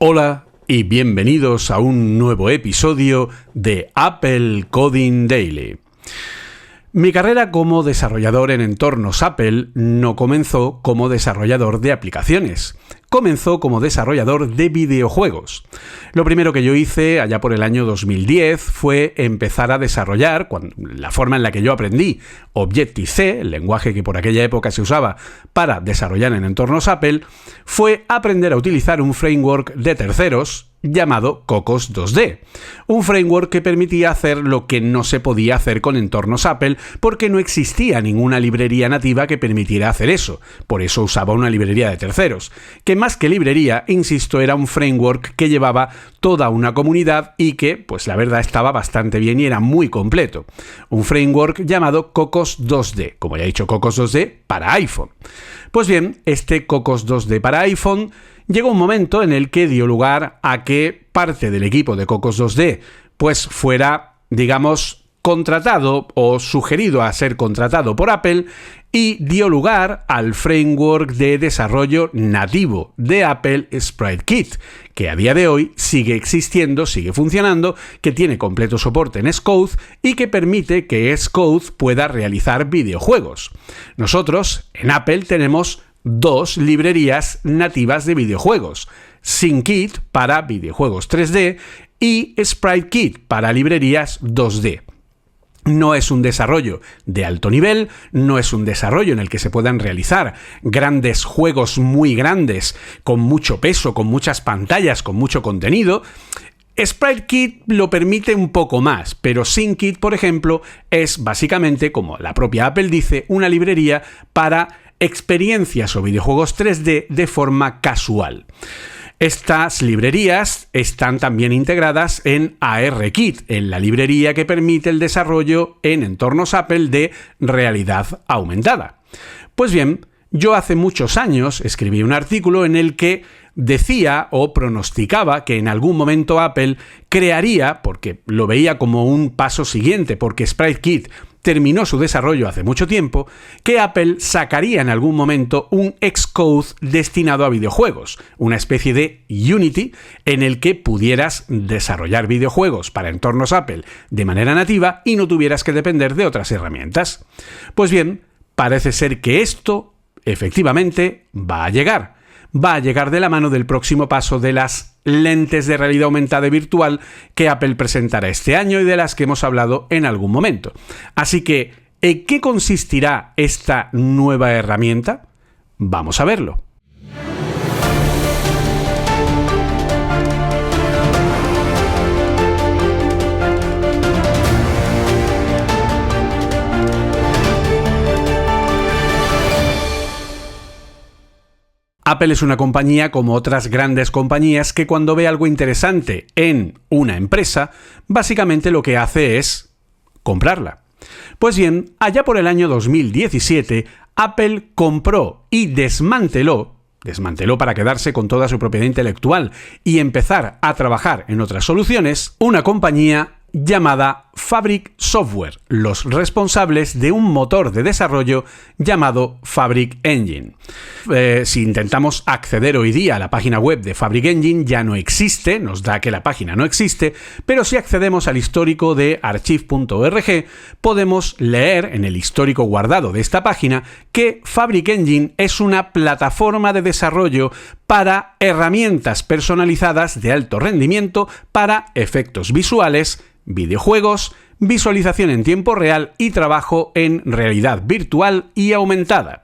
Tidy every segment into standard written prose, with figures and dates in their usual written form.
Hola y bienvenidos a un nuevo episodio de Apple Coding Daily. Mi carrera como desarrollador en entornos Apple no comenzó como desarrollador de aplicaciones, comenzó como desarrollador de videojuegos. Lo primero que yo hice allá por el año 2010 fue empezar a desarrollar, la forma en la que yo aprendí Objective-C, el lenguaje que por aquella época se usaba para desarrollar en entornos Apple, fue aprender a utilizar un framework de terceros llamado Cocos 2D, un framework que permitía hacer lo que no se podía hacer con entornos Apple porque no existía ninguna librería nativa que permitiera hacer eso. Por eso usaba una librería de terceros, que más que librería, insisto, era un framework que llevaba toda una comunidad y que, pues la verdad, estaba bastante bien y era muy completo. Un framework llamado Cocos 2D, como ya he dicho, Cocos 2D para iPhone. Pues bien, este Cocos 2D para iPhone llegó un momento en el que dio lugar a que parte del equipo de Cocos 2D pues fuera, digamos, contratado o sugerido a ser contratado por Apple y dio lugar al framework de desarrollo nativo de Apple, SpriteKit, que a día de hoy sigue existiendo, sigue funcionando, que tiene completo soporte en Xcode y que permite que Xcode pueda realizar videojuegos. Nosotros, en Apple, tenemos dos librerías nativas de videojuegos, SceneKit para videojuegos 3D y SpriteKit para librerías 2D. No es un desarrollo de alto nivel, no es un desarrollo en el que se puedan realizar grandes juegos muy grandes, con mucho peso, con muchas pantallas, con mucho contenido. SpriteKit lo permite un poco más, pero SceneKit, por ejemplo, es básicamente, como la propia Apple dice, una librería para experiencias o videojuegos 3D de forma casual. Estas librerías están también integradas en ARKit, en la librería que permite el desarrollo en entornos Apple de realidad aumentada. Pues bien, yo hace muchos años escribí un artículo en el que decía o pronosticaba que en algún momento Apple crearía, porque lo veía como un paso siguiente, porque SpriteKit terminó su desarrollo hace mucho tiempo, que Apple sacaría en algún momento un Xcode destinado a videojuegos, una especie de Unity en el que pudieras desarrollar videojuegos para entornos Apple de manera nativa y no tuvieras que depender de otras herramientas. Pues bien, parece ser que esto efectivamente va a llegar. Va a llegar de la mano del próximo paso de las lentes de realidad aumentada y virtual que Apple presentará este año y de las que hemos hablado en algún momento. Así que, ¿en qué consistirá esta nueva herramienta? Vamos a verlo. Apple es una compañía como otras grandes compañías que cuando ve algo interesante en una empresa, básicamente lo que hace es comprarla. Pues bien, allá por el año 2017, Apple compró y desmanteló para quedarse con toda su propiedad intelectual y empezar a trabajar en otras soluciones, una compañía llamada Fabric Software, los responsables de un motor de desarrollo llamado Fabric Engine. Si intentamos acceder hoy día a la página web de Fabric Engine, ya no existe, nos da que la página no existe, pero si accedemos al histórico de archive.org, podemos leer en el histórico guardado de esta página que Fabric Engine es una plataforma de desarrollo para herramientas personalizadas de alto rendimiento para efectos visuales, videojuegos, visualización en tiempo real y trabajo en realidad virtual y aumentada.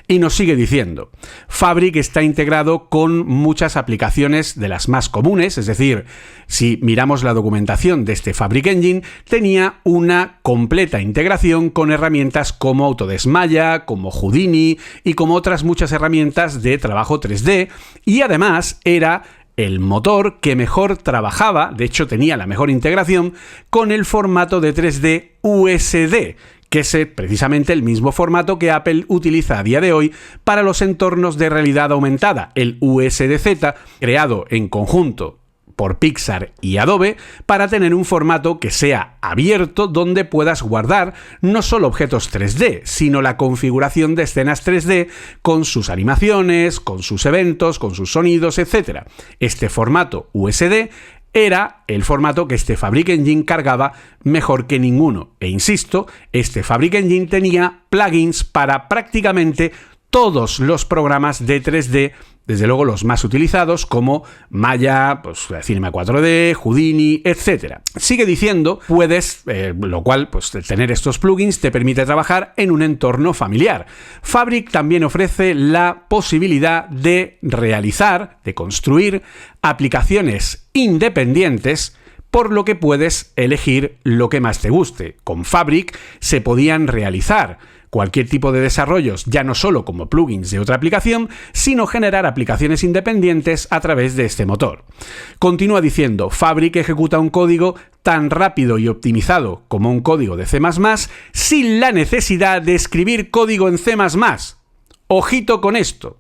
Y nos sigue diciendo, Fabric está integrado con muchas aplicaciones de las más comunes, es decir, si miramos la documentación de este Fabric Engine, tenía una completa integración con herramientas como Autodesk Maya, como Houdini y como otras muchas herramientas de trabajo 3D, y además era el motor que mejor trabajaba, de hecho tenía la mejor integración, con el formato de 3D USD, que es precisamente el mismo formato que Apple utiliza a día de hoy para los entornos de realidad aumentada, el USDZ, creado en conjunto por Pixar y Adobe para tener un formato que sea abierto donde puedas guardar no solo objetos 3D, sino la configuración de escenas 3D con sus animaciones, con sus eventos, con sus sonidos, etc. Este formato USD era el formato que este Fabric Engine cargaba mejor que ninguno. E insisto, este Fabric Engine tenía plugins para prácticamente todos los programas de 3D, desde luego los más utilizados como Maya, pues Cinema 4D, Houdini, etc. Sigue diciendo, puedes, lo cual, pues tener estos plugins te permite trabajar en un entorno familiar. Fabric también ofrece la posibilidad de realizar, de construir aplicaciones independientes, por lo que puedes elegir lo que más te guste. Con Fabric se podían realizar cualquier tipo de desarrollos, ya no solo como plugins de otra aplicación, sino generar aplicaciones independientes a través de este motor. Continúa diciendo, Fabric ejecuta un código tan rápido y optimizado como un código de C++, sin la necesidad de escribir código en C++. Ojito con esto,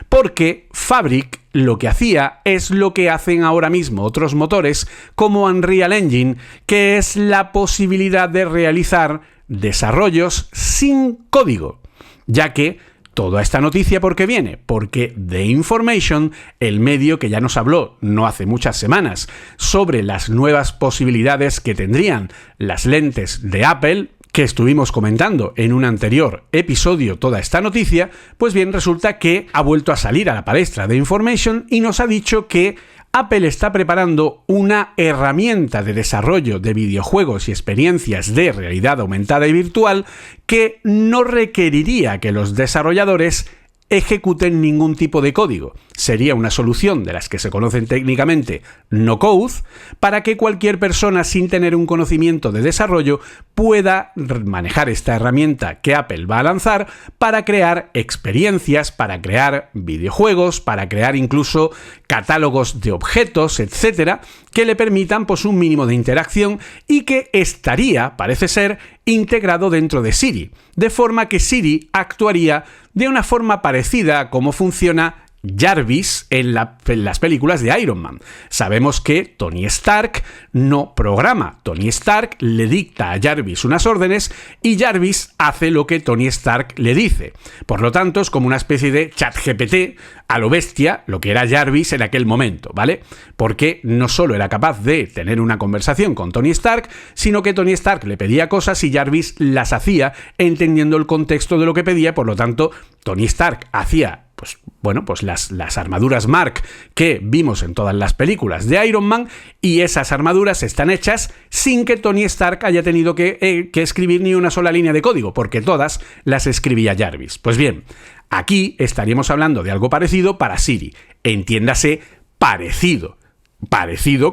porque Fabric lo que hacía es lo que hacen ahora mismo otros motores como Unreal Engine, que es la posibilidad de realizar desarrollos sin código, ya que toda esta noticia, ¿por qué viene? Porque The Information, el medio que ya nos habló no hace muchas semanas sobre las nuevas posibilidades que tendrían las lentes de Apple, que estuvimos comentando en un anterior episodio toda esta noticia, pues bien, resulta que ha vuelto a salir a la palestra The Information y nos ha dicho que Apple está preparando una herramienta de desarrollo de videojuegos y experiencias de realidad aumentada y virtual que no requeriría que los desarrolladores ejecuten ningún tipo de código. Sería una solución de las que se conocen técnicamente no code, para que cualquier persona sin tener un conocimiento de desarrollo pueda manejar esta herramienta que Apple va a lanzar para crear experiencias, para crear videojuegos, para crear incluso catálogos de objetos, etcétera, que le permitan pues un mínimo de interacción y que estaría, parece ser, integrado dentro de Siri, de forma que Siri actuaría de una forma parecida a cómo funciona Jarvis en las películas de Iron Man. Sabemos que Tony Stark no programa. Tony Stark le dicta a Jarvis unas órdenes y Jarvis hace lo que Tony Stark le dice. Por lo tanto, es como una especie de ChatGPT a lo bestia, lo que era Jarvis en aquel momento, ¿vale? Porque no solo era capaz de tener una conversación con Tony Stark, sino que Tony Stark le pedía cosas y Jarvis las hacía entendiendo el contexto de lo que pedía. Por lo tanto, Tony Stark hacía pues las armaduras Mark que vimos en todas las películas de Iron Man, y esas armaduras están hechas sin que Tony Stark haya tenido que escribir ni una sola línea de código, porque todas las escribía Jarvis. Pues bien, aquí estaríamos hablando de algo parecido para Siri. Entiéndase, parecido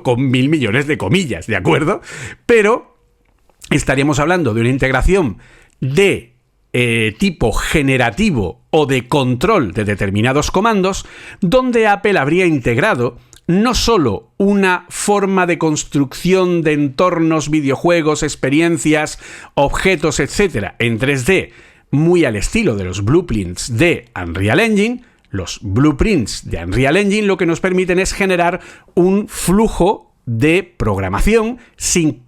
con 1.000 millones de comillas, ¿de acuerdo? Pero estaríamos hablando de una integración de tipo generativo o de control de determinados comandos, donde Apple habría integrado no solo una forma de construcción de entornos, videojuegos, experiencias, objetos, etc. en 3D, muy al estilo de los blueprints de Unreal Engine. Los blueprints de Unreal Engine lo que nos permiten es generar un flujo de programación sin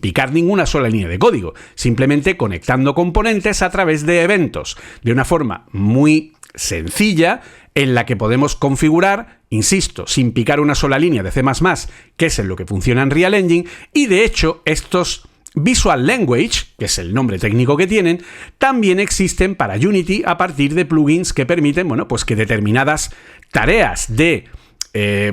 picar ninguna sola línea de código, simplemente conectando componentes a través de eventos, de una forma muy sencilla en la que podemos configurar, insisto, sin picar una sola línea de C++, que es en lo que funciona Unreal Engine, y de hecho estos Visual Language, que es el nombre técnico que tienen, también existen para Unity a partir de plugins que permiten, pues que determinadas tareas de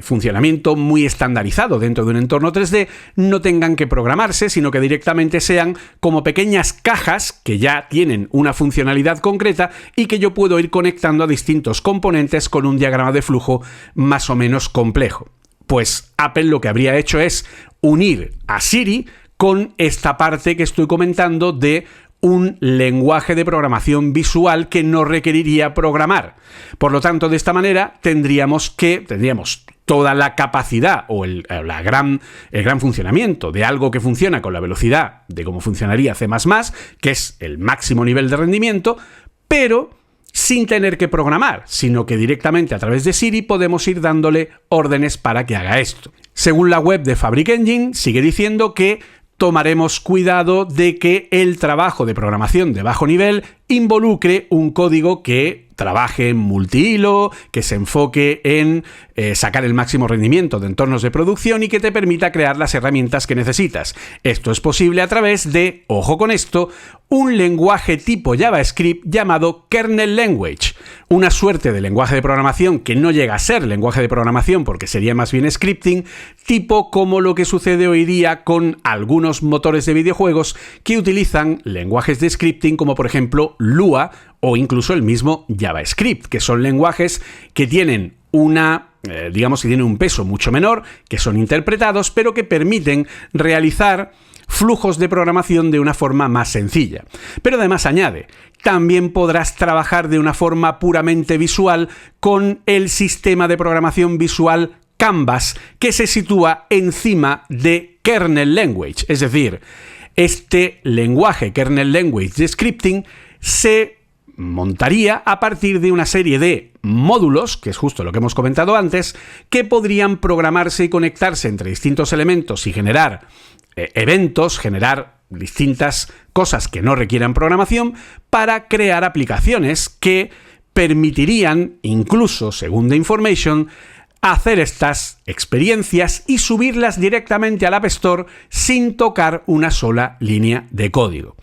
funcionamiento muy estandarizado dentro de un entorno 3D no tengan que programarse, sino que directamente sean como pequeñas cajas que ya tienen una funcionalidad concreta y que yo puedo ir conectando a distintos componentes con un diagrama de flujo más o menos complejo. Pues Apple lo que habría hecho es unir a Siri con esta parte que estoy comentando de un lenguaje de programación visual que no requeriría programar. Por lo tanto, de esta manera tendríamos toda la capacidad o el gran funcionamiento de algo que funciona con la velocidad de cómo funcionaría C++, que es el máximo nivel de rendimiento, pero sin tener que programar, sino que directamente a través de Siri podemos ir dándole órdenes para que haga esto. Según la web de Fabric Engine, sigue diciendo que tomaremos cuidado de que el trabajo de programación de bajo nivel involucre un código que trabaje en multihilo, que se enfoque en sacar el máximo rendimiento de entornos de producción y que te permita crear las herramientas que necesitas. Esto es posible a través de, ojo con esto, un lenguaje tipo JavaScript llamado Kernel Language, una suerte de lenguaje de programación que no llega a ser lenguaje de programación porque sería más bien scripting, tipo como lo que sucede hoy día con algunos motores de videojuegos que utilizan lenguajes de scripting como por ejemplo Lua o incluso el mismo JavaScript, que son lenguajes que tienen digamos que tienen un peso mucho menor, que son interpretados, pero que permiten realizar flujos de programación de una forma más sencilla. Pero además añade, también podrás trabajar de una forma puramente visual con el sistema de programación visual Canvas, que se sitúa encima de Kernel Language. Es decir, este lenguaje Kernel Language de scripting se montaría a partir de una serie de módulos, que es justo lo que hemos comentado antes, que podrían programarse y conectarse entre distintos elementos y generar eventos, generar distintas cosas que no requieran programación para crear aplicaciones que permitirían, incluso según The Information, hacer estas experiencias y subirlas directamente al App Store sin tocar una sola línea de código.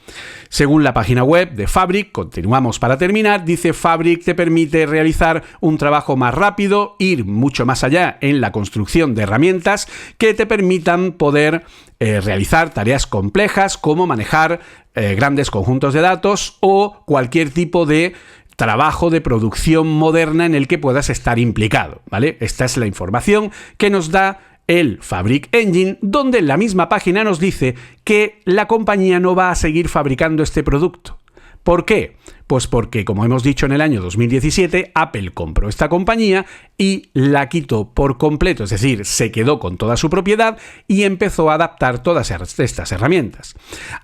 Según la página web de Fabric, continuamos para terminar, dice Fabric te permite realizar un trabajo más rápido, ir mucho más allá en la construcción de herramientas que te permitan poder realizar tareas complejas como manejar grandes conjuntos de datos o cualquier tipo de trabajo de producción moderna en el que puedas estar implicado, ¿vale? Esta es la información que nos da el Fabric Engine, donde en la misma página nos dice que la compañía no va a seguir fabricando este producto. ¿Por qué? Pues porque, como hemos dicho en el año 2017, Apple compró esta compañía y la quitó por completo, es decir, se quedó con toda su propiedad y empezó a adaptar todas estas herramientas.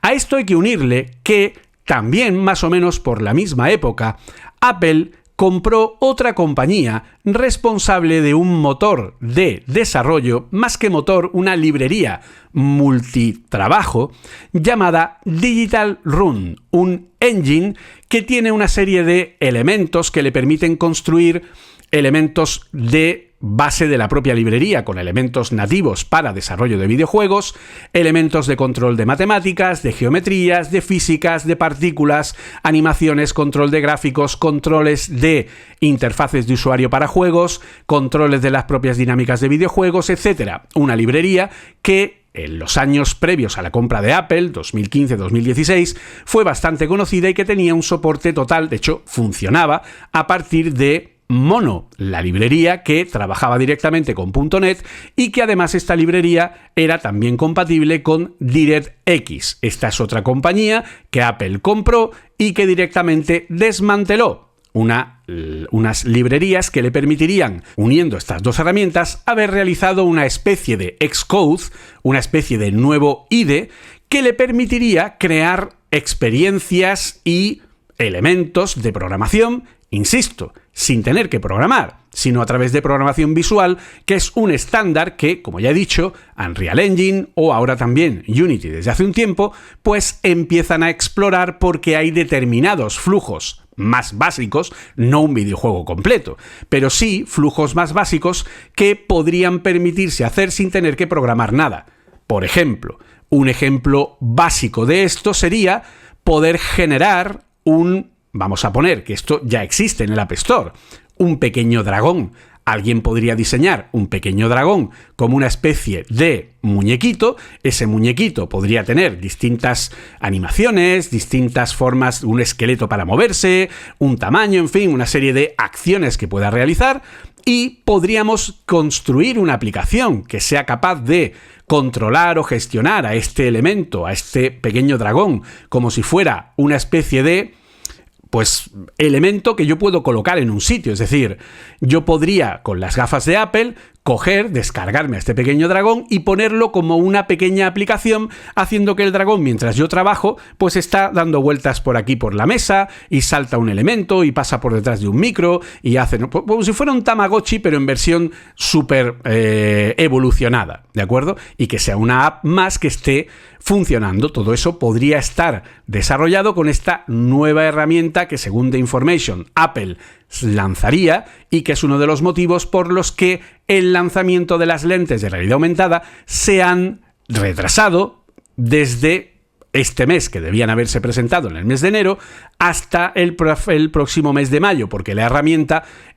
A esto hay que unirle que también, más o menos por la misma época, Apple compró otra compañía responsable de un motor de desarrollo, más que motor, una librería multitrabajo llamada Digital Run, un engine que tiene una serie de elementos que le permiten construir elementos de base de la propia librería con elementos nativos para desarrollo de videojuegos, elementos de control de matemáticas, de geometrías, de físicas, de partículas, animaciones, control de gráficos, controles de interfaces de usuario para juegos, controles de las propias dinámicas de videojuegos, etc. Una librería que en los años previos a la compra de Apple, 2015-2016, fue bastante conocida y que tenía un soporte total, de hecho funcionaba a partir de Mono, la librería que trabajaba directamente con .NET y que además esta librería era también compatible con DirectX. Esta es otra compañía que Apple compró y que directamente desmanteló unas librerías que le permitirían, uniendo estas dos herramientas, haber realizado una especie de Xcode, una especie de nuevo IDE que le permitiría crear experiencias y elementos de programación, insisto, sin tener que programar, sino a través de programación visual, que es un estándar que, como ya he dicho, Unreal Engine o ahora también Unity desde hace un tiempo, pues empiezan a explorar porque hay determinados flujos más básicos, no un videojuego completo, pero sí flujos más básicos que podrían permitirse hacer sin tener que programar nada. Por ejemplo, un ejemplo básico de esto sería poder generar vamos a poner que esto ya existe en el App Store, un pequeño dragón. Alguien podría diseñar un pequeño dragón como una especie de muñequito. Ese muñequito podría tener distintas animaciones, distintas formas, un esqueleto para moverse, un tamaño, en fin, una serie de acciones que pueda realizar y podríamos construir una aplicación que sea capaz de controlar o gestionar a este elemento, a este pequeño dragón, como si fuera una especie de elemento que yo puedo colocar en un sitio. Es decir, yo podría, con las gafas de Apple, coger, descargarme a este pequeño dragón y ponerlo como una pequeña aplicación, haciendo que el dragón, mientras yo trabajo, pues está dando vueltas por aquí por la mesa y salta un elemento y pasa por detrás de un micro y hace, ¿no?, como si fuera un Tamagotchi, pero en versión súper evolucionada, ¿de acuerdo? Y que sea una app más que esté funcionando. Todo eso podría estar desarrollado con esta nueva herramienta que, según The Information, Apple lanzaría, y que es uno de los motivos por los que el lanzamiento de las lentes de realidad aumentada se han retrasado desde este mes, que debían haberse presentado en el mes de enero, hasta el próximo mes de mayo, porque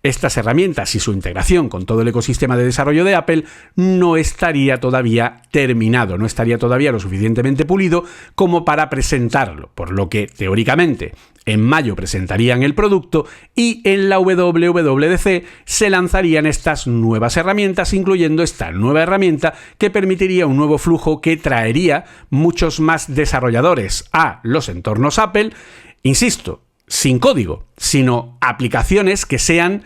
estas herramientas y su integración con todo el ecosistema de desarrollo de Apple no estaría todavía terminado, no estaría todavía lo suficientemente pulido como para presentarlo, por lo que teóricamente en mayo presentarían el producto y en la WWDC se lanzarían estas nuevas herramientas, incluyendo esta nueva herramienta que permitiría un nuevo flujo que traería muchos más desarrolladores a los entornos Apple, insisto, sin código, sino aplicaciones que sean,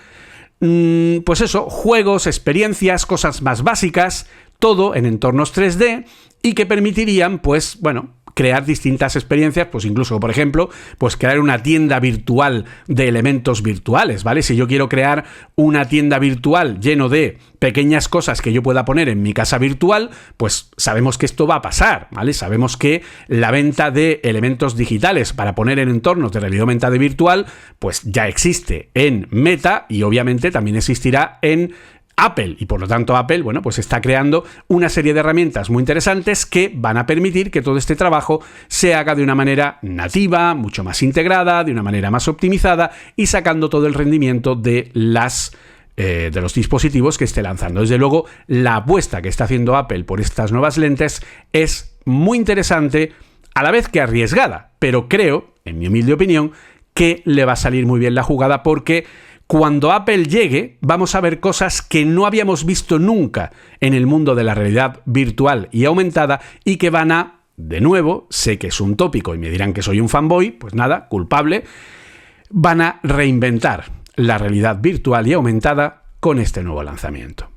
pues eso, juegos, experiencias, cosas más básicas, todo en entornos 3D y que permitirían, pues, bueno, crear distintas experiencias, pues incluso, por ejemplo, pues crear una tienda virtual de elementos virtuales, ¿vale? Si yo quiero crear una tienda virtual lleno de pequeñas cosas que yo pueda poner en mi casa virtual, pues sabemos que esto va a pasar, ¿vale? Sabemos que la venta de elementos digitales para poner en entornos de realidad aumentada y virtual, pues ya existe en Meta y obviamente también existirá en Apple, y por lo tanto Apple, bueno, pues está creando una serie de herramientas muy interesantes que van a permitir que todo este trabajo se haga de una manera nativa, mucho más integrada, de una manera más optimizada y sacando todo el rendimiento de los dispositivos que esté lanzando. Desde luego, la apuesta que está haciendo Apple por estas nuevas lentes es muy interesante, a la vez que arriesgada, pero creo, en mi humilde opinión, que le va a salir muy bien la jugada, porque cuando Apple llegue, vamos a ver cosas que no habíamos visto nunca en el mundo de la realidad virtual y aumentada y que van a, de nuevo, sé que es un tópico y me dirán que soy un fanboy, pues nada, culpable, van a reinventar la realidad virtual y aumentada con este nuevo lanzamiento.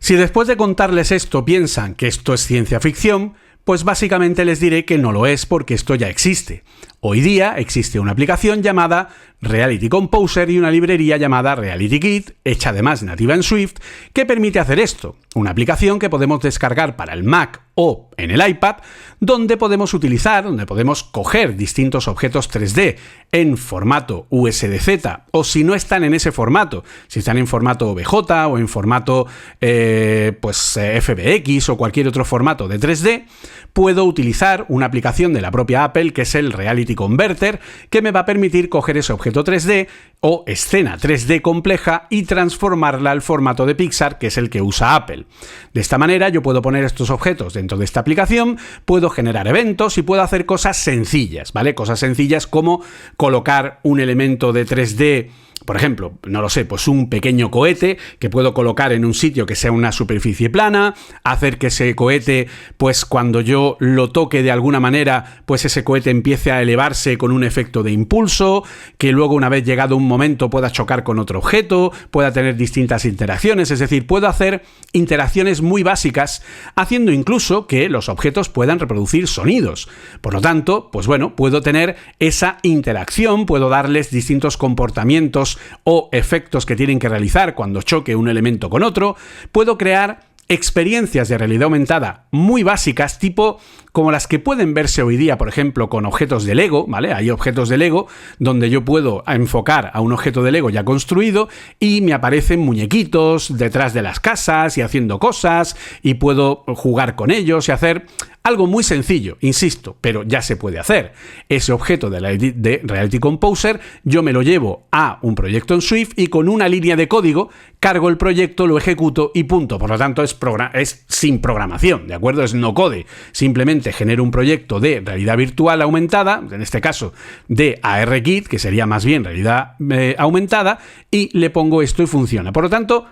Si después de contarles esto piensan que esto es ciencia ficción, pues básicamente les diré que no lo es, porque esto ya existe. Hoy día existe una aplicación llamada Reality Composer y una librería llamada Reality Kit, hecha además nativa en Swift, que permite hacer esto. Una aplicación que podemos descargar para el Mac o en el iPad, donde podemos coger distintos objetos 3D en formato USDZ, o si no están en ese formato, si están en formato OBJ o en formato FBX o cualquier otro formato de 3D, puedo utilizar una aplicación de la propia Apple, que es el Reality Converter, que me va a permitir coger ese objeto 3D o escena 3D compleja y transformarla al formato de Pixar, que es el que usa Apple. De esta manera yo puedo poner estos objetos dentro de esta aplicación, puedo generar eventos y puedo hacer cosas sencillas, ¿vale? Cosas sencillas como colocar un elemento de 3D, por ejemplo, no lo sé, pues un pequeño cohete que puedo colocar en un sitio que sea una superficie plana, hacer que ese cohete, pues cuando yo lo toque de alguna manera, pues ese cohete empiece a elevarse con un efecto de impulso, que luego una vez llegado un momento pueda chocar con otro objeto, pueda tener distintas interacciones, es decir, puedo hacer interacciones muy básicas, haciendo incluso que los objetos puedan reproducir sonidos. Por lo tanto, pues bueno, puedo tener esa interacción, puedo darles distintos comportamientos o efectos que tienen que realizar cuando choque un elemento con otro, puedo crear experiencias de realidad aumentada muy básicas, tipo como las que pueden verse hoy día, por ejemplo, con objetos de Lego, ¿vale? Hay objetos de Lego donde yo puedo enfocar a un objeto de Lego ya construido y me aparecen muñequitos detrás de las casas y haciendo cosas, y puedo jugar con ellos y hacer algo muy sencillo, insisto, pero ya se puede hacer. Ese objeto de Reality Composer yo me lo llevo a un proyecto en Swift y con una línea de código cargo el proyecto, lo ejecuto y punto. Por lo tanto, es sin programación, ¿de acuerdo? Es no code. Simplemente genero un proyecto de realidad virtual aumentada, en este caso de ARKit, que sería más bien realidad aumentada, y le pongo esto y funciona. Por lo tanto,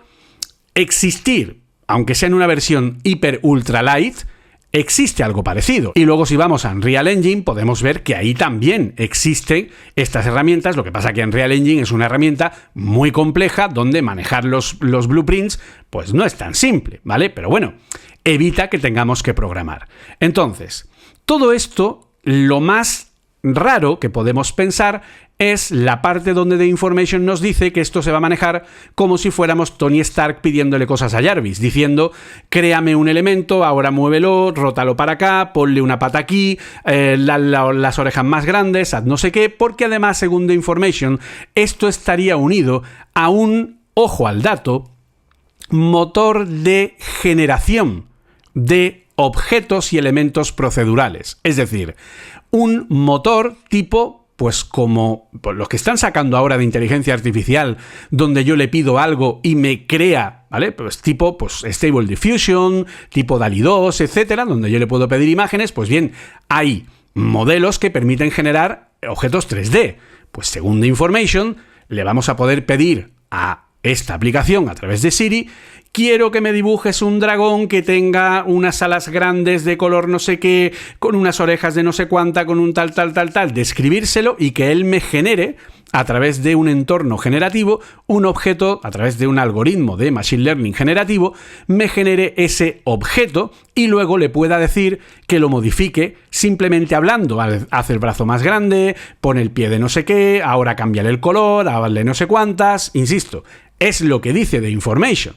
existir, aunque sea en una versión hiper ultra light, existe algo parecido. Y luego si vamos a Unreal Engine podemos ver que ahí también existen estas herramientas. Lo que pasa que Unreal Engine es una herramienta muy compleja donde manejar los blueprints pues no es tan simple, ¿vale? Pero bueno, evita que tengamos que programar. Entonces, todo esto, lo más raro que podemos pensar es la parte donde The Information nos dice que esto se va a manejar como si fuéramos Tony Stark pidiéndole cosas a Jarvis, diciendo, créame un elemento, ahora muévelo, rótalo para acá, ponle una pata aquí, las orejas más grandes, haz no sé qué, porque además, según The Information, esto estaría unido a un, ojo al dato, motor de generación de objetos y elementos procedurales. Es decir, un motor tipo, pues como los que están sacando ahora de inteligencia artificial, donde yo le pido algo y me crea, ¿vale? Pues tipo pues Stable Diffusion, tipo DALL-E 2, etcétera, donde yo le puedo pedir imágenes. Pues bien, hay modelos que permiten generar objetos 3D. Pues según The Information, le vamos a poder pedir a esta aplicación a través de Siri: quiero que me dibujes un dragón que tenga unas alas grandes de color no sé qué, con unas orejas de no sé cuánta, con un tal, describírselo y que él me genere, a través de un entorno generativo, un objeto, a través de un algoritmo de Machine Learning generativo, me genere ese objeto y luego le pueda decir que lo modifique simplemente hablando. Haz el brazo más grande, pon el pie de no sé qué, ahora cámbiale el color, hazle no sé cuántas. Insisto, es lo que dice The Information.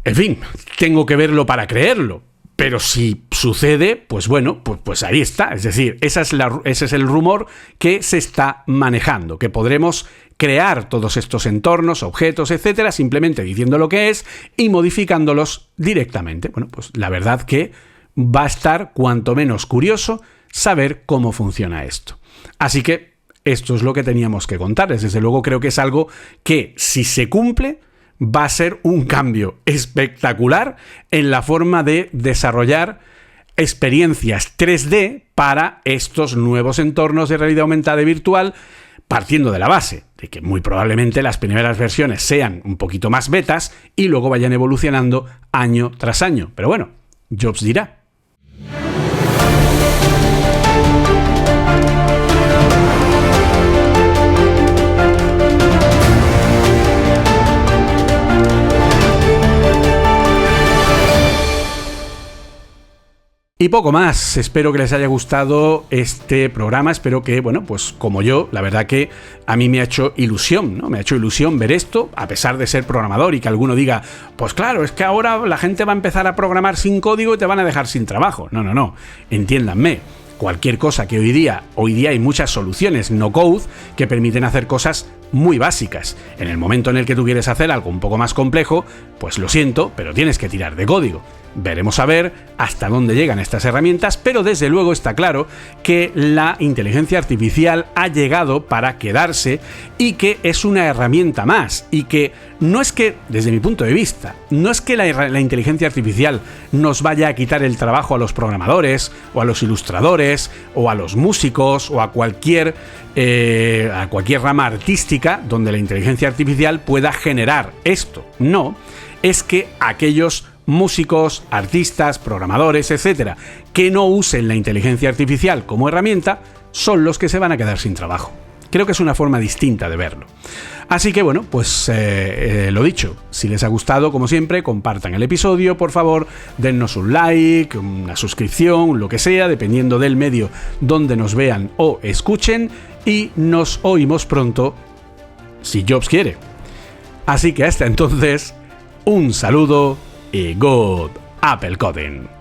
En fin, tengo que verlo para creerlo. Pero si sucede, pues bueno, pues ahí está. Es decir, ese es el rumor que se está manejando, que podremos crear todos estos entornos, objetos, etcétera, simplemente diciendo lo que es y modificándolos directamente. Bueno, pues la verdad que va a estar cuanto menos curioso saber cómo funciona esto. Así que esto es lo que teníamos que contarles. Desde luego creo que es algo que, si se cumple, va a ser un cambio espectacular en la forma de desarrollar experiencias 3D para estos nuevos entornos de realidad aumentada y virtual, partiendo de la base de que muy probablemente las primeras versiones sean un poquito más betas y luego vayan evolucionando año tras año. Pero bueno, Jobs dirá. Y poco más. Espero que les haya gustado este programa. Espero que, bueno, pues como yo, la verdad que a mí me ha hecho ilusión, ¿no? Me ha hecho ilusión ver esto, a pesar de ser programador y que alguno diga, pues claro, es que ahora la gente va a empezar a programar sin código y te van a dejar sin trabajo. No. Entiéndanme. Cualquier cosa que hoy día hay muchas soluciones no code que permiten hacer cosas muy básicas. En el momento en el que tú quieres hacer algo un poco más complejo, pues lo siento, pero tienes que tirar de código. Veremos a ver hasta dónde llegan estas herramientas, pero desde luego está claro que la inteligencia artificial ha llegado para quedarse y que es una herramienta más, y que no es que, desde mi punto de vista, no es que la inteligencia artificial nos vaya a quitar el trabajo a los programadores o a los ilustradores o a los músicos o a cualquier rama artística donde la inteligencia artificial pueda generar esto. No, es que aquellos músicos, artistas, programadores, etcétera, que no usen la inteligencia artificial como herramienta, son los que se van a quedar sin trabajo. Creo que es una forma distinta de verlo. Así que bueno, pues lo dicho, si les ha gustado, como siempre, compartan el episodio, por favor, dennos un like, una suscripción, lo que sea, dependiendo del medio donde nos vean o escuchen, y nos oímos pronto, si Jobs quiere. Así que hasta entonces, un saludo y good Apple Coding.